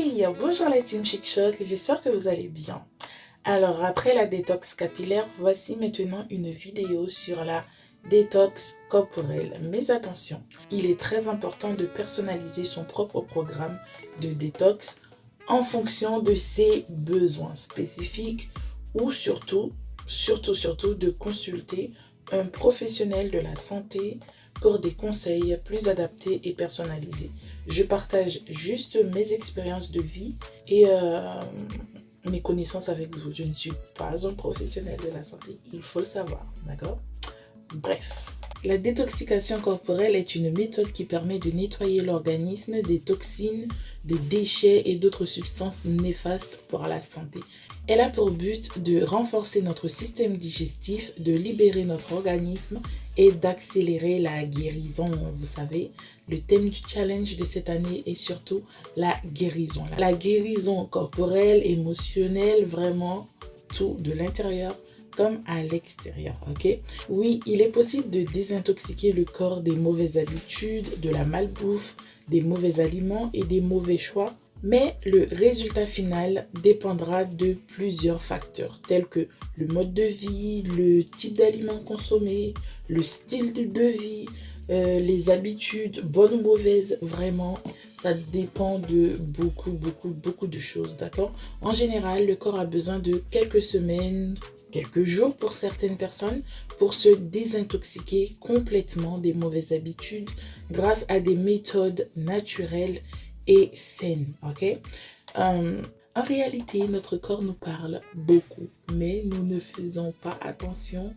Hey, bonjour la team Chic Choc, j'espère que vous allez bien. Alors après la détox capillaire, voici maintenant une vidéo sur la détox corporelle. Mais attention, il est très important de personnaliser son propre programme de détox en fonction de ses besoins spécifiques ou surtout de consulter un professionnel de la santé pour des conseils plus adaptés et personnalisés. Je partage juste mes expériences de vie et mes connaissances avec vous. Je ne suis pas un professionnel de la santé, il faut le savoir, d'accord? Bref. La détoxication corporelle est une méthode qui permet de nettoyer l'organisme des toxines, des déchets et d'autres substances néfastes pour la santé. Elle a pour but de renforcer notre système digestif, de libérer notre organisme et d'accélérer la guérison. Vous savez, le thème du challenge de cette année est surtout la guérison. La guérison corporelle, émotionnelle, vraiment tout de l'intérieur comme à l'extérieur, ok? Oui, il est possible de désintoxiquer le corps des mauvaises habitudes, de la malbouffe, des mauvais aliments et des mauvais choix, mais le résultat final dépendra de plusieurs facteurs tels que le mode de vie, le type d'aliments consommés, le style de vie, les habitudes, bonnes ou mauvaises, vraiment, ça dépend de beaucoup de choses, d'accord? En général, le corps a besoin de quelques semaines, quelques jours pour certaines personnes pour se désintoxiquer complètement des mauvaises habitudes grâce à des méthodes naturelles et saines, ok? En réalité, notre corps nous parle beaucoup, mais nous ne faisons pas attention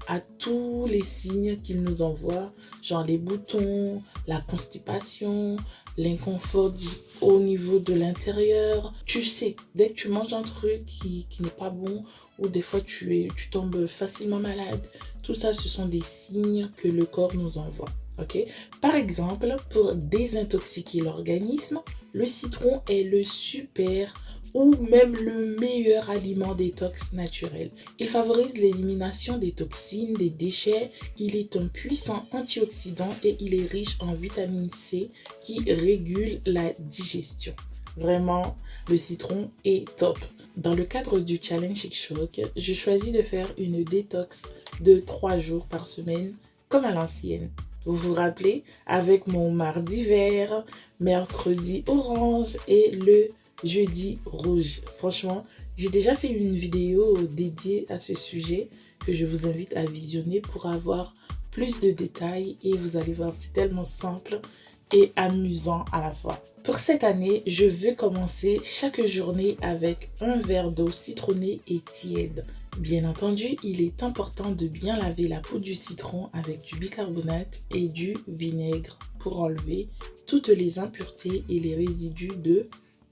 à tous les signes qu'il nous envoie, genre les boutons, la constipation, l'inconfort au niveau de l'intérieur. Tu sais, dès que tu manges un truc qui n'est pas bon, ou des fois tu tombes facilement malade, tout ça, ce sont des signes que le corps nous envoie. Okay? Par exemple, pour désintoxiquer l'organisme, le citron est le super ou même le meilleur aliment détox naturel. Il favorise l'élimination des toxines, des déchets. Il est un puissant antioxydant et il est riche en vitamine C qui régule la digestion. Vraiment, le citron est top. Dans le cadre du Challenge Chic Choc, je choisis de faire une détox de 3 jours par semaine comme à l'ancienne. Vous vous rappelez, avec mon mardi vert, mercredi orange et le jeudi rouge. Franchement, j'ai déjà fait une vidéo dédiée à ce sujet que je vous invite à visionner pour avoir plus de détails et vous allez voir, c'est tellement simple et amusant à la fois. Pour cette année, je veux commencer chaque journée avec un verre d'eau citronnée et tiède. Bien entendu, il est important de bien laver la peau du citron avec du bicarbonate et du vinaigre pour enlever toutes les impuretés et les résidus de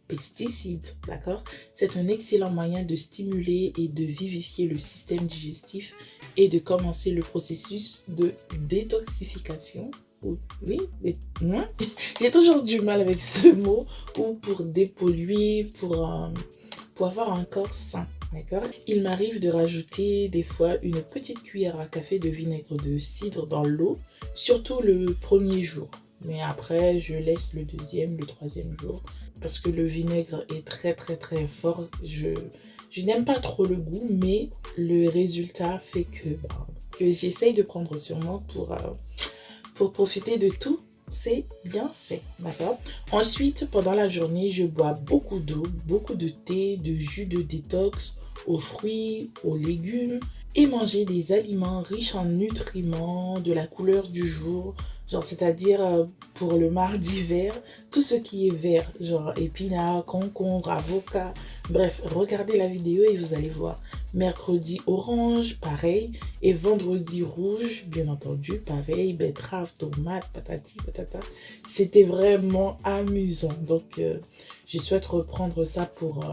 pesticides, d'accord? C'est un excellent moyen de stimuler et de vivifier le système digestif et de commencer le processus de détoxification. Oui, j'ai toujours du mal avec ce mot, ou pour dépolluer, pour avoir un corps sain. D'accord? Il m'arrive de rajouter des fois une petite cuillère à café de vinaigre de cidre dans l'eau, surtout le premier jour. Mais après, je laisse le deuxième, le troisième jour parce que le vinaigre est très fort. Je n'aime pas trop le goût, mais le résultat fait que j'essaye de prendre sur moi pour profiter de tout. C'est bien fait, d'accord? Ensuite, pendant la journée, je bois beaucoup d'eau, beaucoup de thé, de jus de détox, aux fruits, aux légumes et manger des aliments riches en nutriments de la couleur du jour, genre c'est-à-dire pour le mardi vert, tout ce qui est vert, genre épinards, concombre, avocat, bref, regardez la vidéo et vous allez voir. Mercredi orange, pareil, et vendredi rouge, bien entendu, pareil, betterave, tomate, patati, patata. C'était vraiment amusant, donc je souhaite reprendre ça pour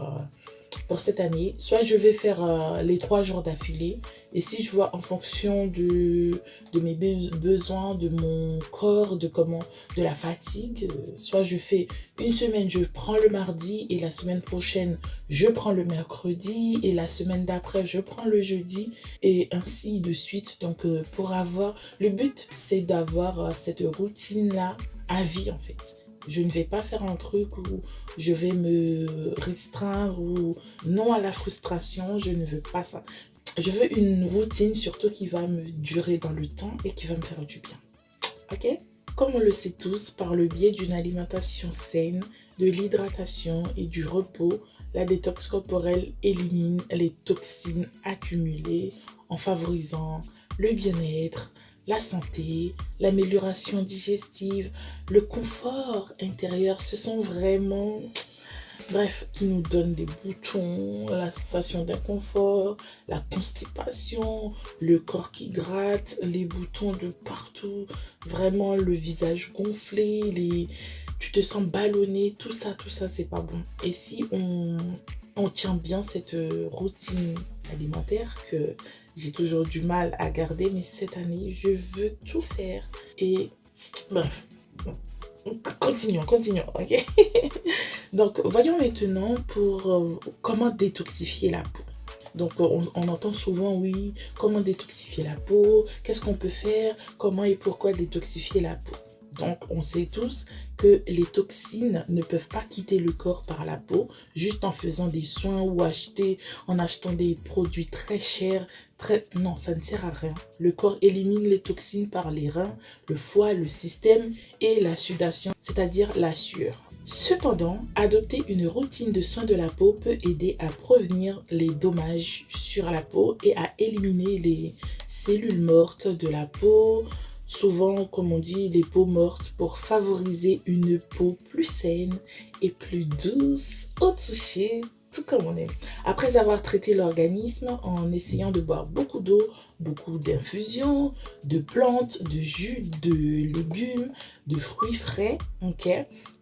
cette année. Soit je vais faire les 3 jours d'affilée, et si je vois en fonction de mes besoins, de mon corps, de la fatigue, soit je fais une semaine, je prends le mardi, et la semaine prochaine, je prends le mercredi, et la semaine d'après, je prends le jeudi, et ainsi de suite. Donc le but, c'est d'avoir cette routine-là à vie en fait. Je ne vais pas faire un truc où je vais me restreindre ou non à la frustration. Je ne veux pas ça. Je veux une routine surtout qui va me durer dans le temps et qui va me faire du bien. Ok? Comme on le sait tous, par le biais d'une alimentation saine, de l'hydratation et du repos, la détox corporelle élimine les toxines accumulées en favorisant le bien-être, la santé, l'amélioration digestive, le confort intérieur. Ce sont vraiment, bref, qui nous donnent des boutons, la sensation d'inconfort, la constipation, le corps qui gratte, les boutons de partout, vraiment le visage gonflé, tu te sens ballonné, tout ça, c'est pas bon. Et si on tient bien cette routine alimentaire que j'ai toujours du mal à garder, mais cette année, je veux tout faire. Et bref, continuons, ok? Donc, voyons maintenant pour comment détoxifier la peau. Donc, on entend souvent, oui, comment détoxifier la peau, qu'est-ce qu'on peut faire, comment et pourquoi détoxifier la peau. Donc, on sait tous que les toxines ne peuvent pas quitter le corps par la peau juste en faisant des soins ou en achetant des produits très chers. Non, ça ne sert à rien. Le corps élimine les toxines par les reins, le foie, le système et la sudation, c'est-à-dire la sueur. Cependant, adopter une routine de soins de la peau peut aider à prévenir les dommages sur la peau et à éliminer les cellules mortes de la peau, souvent, comme on dit, les peaux mortes, pour favoriser une peau plus saine et plus douce au toucher, tout comme on aime. Après avoir traité l'organisme en essayant de boire beaucoup d'eau, beaucoup d'infusions, de plantes, de jus, de légumes, de fruits frais, ok?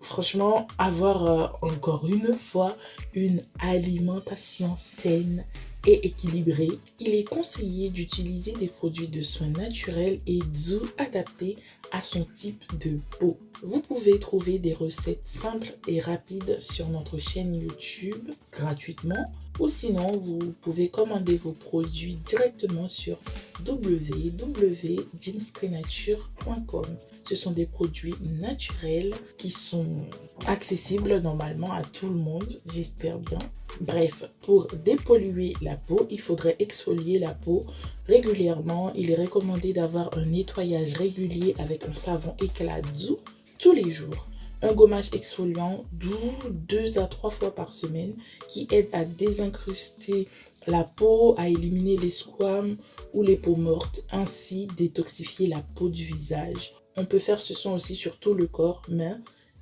Franchement, avoir encore une fois une alimentation saine et équilibré, il est conseillé d'utiliser des produits de soins naturels et doux adaptés à son type de peau. Vous pouvez trouver des recettes simples et rapides sur notre chaîne YouTube gratuitement ou sinon vous pouvez commander vos produits directement sur www.jimscreenature.com. Ce sont des produits naturels qui sont accessibles normalement à tout le monde, j'espère bien. Bref, pour dépolluer la peau, il faudrait exfolier la peau régulièrement. Il est recommandé d'avoir un nettoyage régulier avec un savon éclat doux tous les jours. Un gommage exfoliant doux 2 à 3 fois par semaine qui aide à désincruster la peau, à éliminer les squames ou les peaux mortes, ainsi détoxifier la peau du visage. On peut faire ce soin aussi sur tout le corps, mais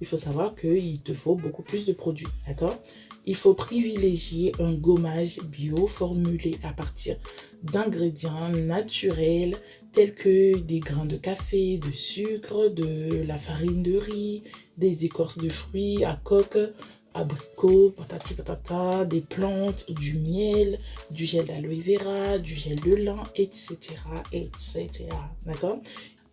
il faut savoir qu'il te faut beaucoup plus de produits, d'accord? Il faut privilégier un gommage bio formulé à partir d'ingrédients naturels tels que des grains de café, de sucre, de la farine de riz, des écorces de fruits à coque, abricots, patati patata, des plantes, du miel, du gel d'aloe vera, du gel de lin, etc. D'accord?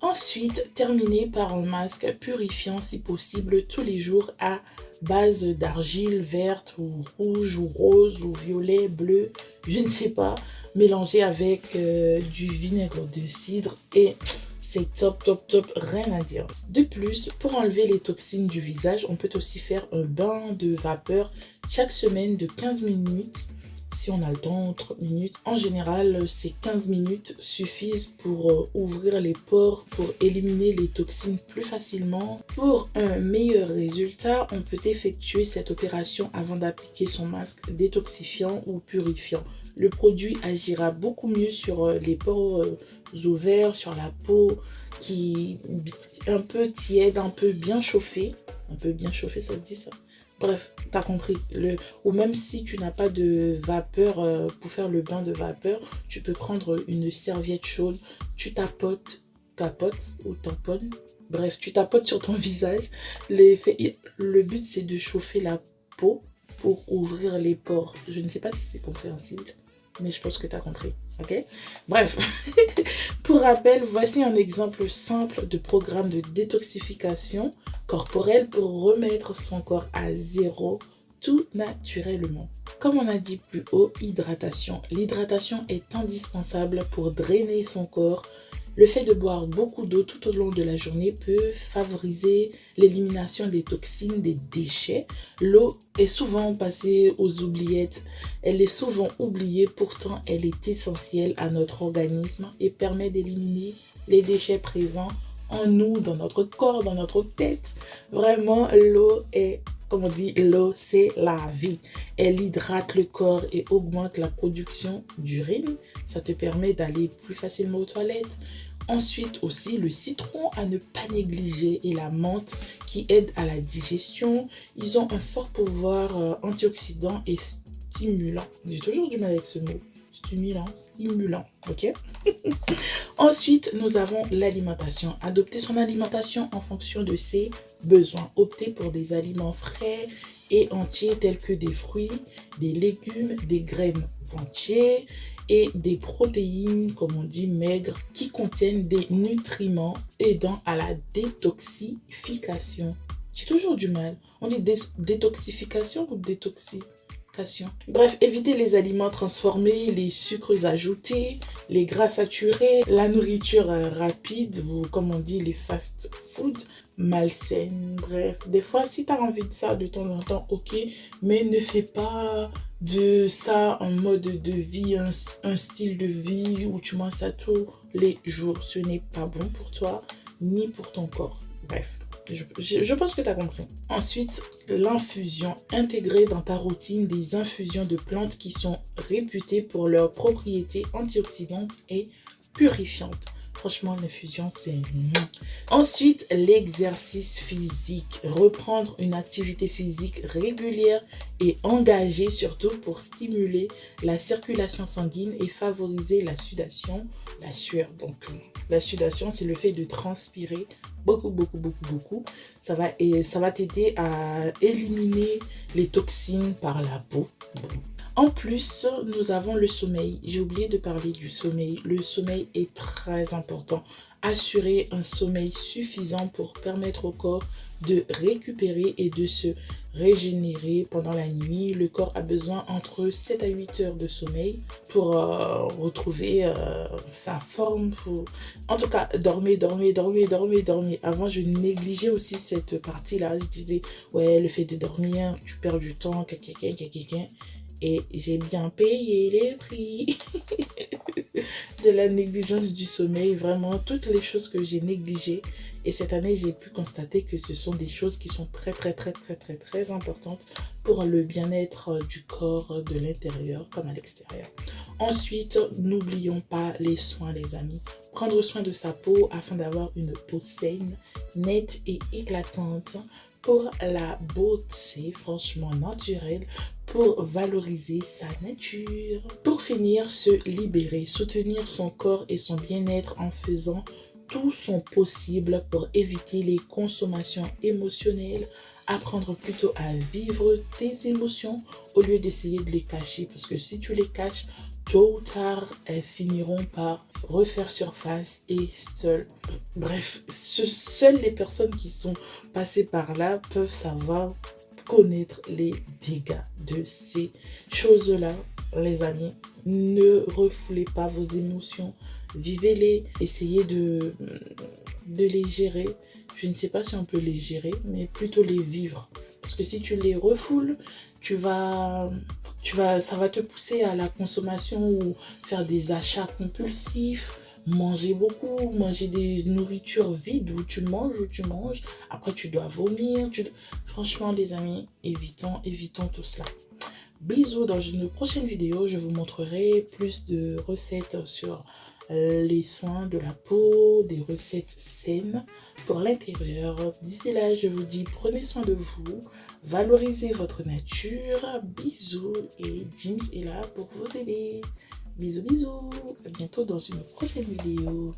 Ensuite, terminer par un masque purifiant si possible tous les jours à base d'argile verte ou rouge ou rose ou violet, bleu, je ne sais pas, mélangé avec du vinaigre de cidre et c'est top, rien à dire. De plus, pour enlever les toxines du visage, on peut aussi faire un bain de vapeur chaque semaine de 15 minutes. Si on a le temps, 30 minutes. En général, ces 15 minutes suffisent pour ouvrir les pores, pour éliminer les toxines plus facilement. Pour un meilleur résultat, on peut effectuer cette opération avant d'appliquer son masque détoxifiant ou purifiant. Le produit agira beaucoup mieux sur les pores ouverts, sur la peau qui est un peu tiède, un peu bien chauffée. Un peu bien chauffée, ça se dit ça? Bref, t'as compris. Ou même si tu n'as pas de vapeur pour faire le bain de vapeur, tu peux prendre une serviette chaude, tu tapotes ou tamponnes. Bref, tu tapotes sur ton visage. Le but, c'est de chauffer la peau pour ouvrir les pores. Je ne sais pas si c'est compréhensible, mais je pense que tu as compris. Ok? Bref, pour rappel, voici un exemple simple de programme de détoxification corporelle pour remettre son corps à zéro tout naturellement. Comme on a dit plus haut, hydratation. L'hydratation est indispensable pour drainer son corps Le fait de boire beaucoup d'eau tout au long de la journée peut favoriser l'élimination des toxines, des déchets. L'eau est souvent passée aux oubliettes. Elle est souvent oubliée, pourtant elle est essentielle à notre organisme et permet d'éliminer les déchets présents en nous, dans notre corps, dans notre tête. Vraiment, l'eau est, comme on dit, l'eau c'est la vie. Elle hydrate le corps et augmente la production d'urine. Ça te permet d'aller plus facilement aux toilettes. Ensuite aussi le citron à ne pas négliger et la menthe qui aide à la digestion. Ils ont un fort pouvoir antioxydant et stimulant. J'ai toujours du mal avec ce mot. Stimulant, ok. Ensuite, nous avons l'alimentation. Adopter son alimentation en fonction de ses besoins. Opter pour des aliments frais et entiers tels que des fruits, des légumes, des graines entières et des protéines, comme on dit, maigres, qui contiennent des nutriments aidant à la détoxification. J'ai toujours du mal. On dit détoxification ou détoxification? Bref, évitez les aliments transformés, les sucres ajoutés, les gras saturés, la nourriture rapide, comme on dit, les fast food malsaines. Bref, des fois, si tu as envie de ça de temps en temps, ok, mais ne fais pas de ça un mode de vie, un style de vie où tu manges ça tous les jours. Ce n'est pas bon pour toi, ni pour ton corps. Bref. Je pense que tu as compris. Ensuite, l'infusion. Intégrer dans ta routine des infusions de plantes qui sont réputées pour leurs propriétés antioxydantes et purifiantes. Franchement, l'infusion, c'est... Ensuite, l'exercice physique. Reprendre une activité physique régulière et engagée, surtout pour stimuler la circulation sanguine et favoriser la sudation, la sueur. Donc, la sudation, c'est le fait de transpirer beaucoup. Ça va t'aider à éliminer les toxines par la peau. En plus, nous avons le sommeil. J'ai oublié de parler du sommeil. Le sommeil est très important. Assurer un sommeil suffisant pour permettre au corps de récupérer et de se régénérer pendant la nuit. Le corps a besoin entre 7 à 8 heures de sommeil pour retrouver sa forme. En tout cas, dormez. Avant, je négligeais aussi cette partie-là. Je disais, ouais, le fait de dormir, tu perds du temps, et j'ai bien payé les prix de la négligence du sommeil. Vraiment, toutes les choses que j'ai négligées. Et cette année, j'ai pu constater que ce sont des choses qui sont très importantes pour le bien-être du corps, de l'intérieur comme à l'extérieur. Ensuite, n'oublions pas les soins, les amis. Prendre soin de sa peau afin d'avoir une peau saine, nette et éclatante. Pour la beauté, franchement naturelle, pour valoriser sa nature. Pour finir, se libérer, soutenir son corps et son bien-être en faisant tout son possible pour éviter les consommations émotionnelles, apprendre plutôt à vivre tes émotions au lieu d'essayer de les cacher, parce que si tu les caches, tôt ou tard, elles finiront par refaire surface et seules les personnes qui sont passées par là peuvent savoir connaître les dégâts de ces choses-là. Les amis, ne refoulez pas vos émotions, vivez-les, essayez de les gérer. Je ne sais pas si on peut les gérer, mais plutôt les vivre. Parce que si tu les refoules, ça va te pousser à la consommation ou faire des achats compulsifs, manger beaucoup, manger des nourritures vides où tu manges, après tu dois vomir. Franchement les amis, évitons tout cela. Bisous, dans une prochaine vidéo, je vous montrerai plus de recettes sur les soins de la peau, des recettes saines pour l'intérieur. D'ici là, je vous dis prenez soin de vous, valorisez votre nature. Bisous et James est là pour vous aider. Bisous. À bientôt dans une prochaine vidéo.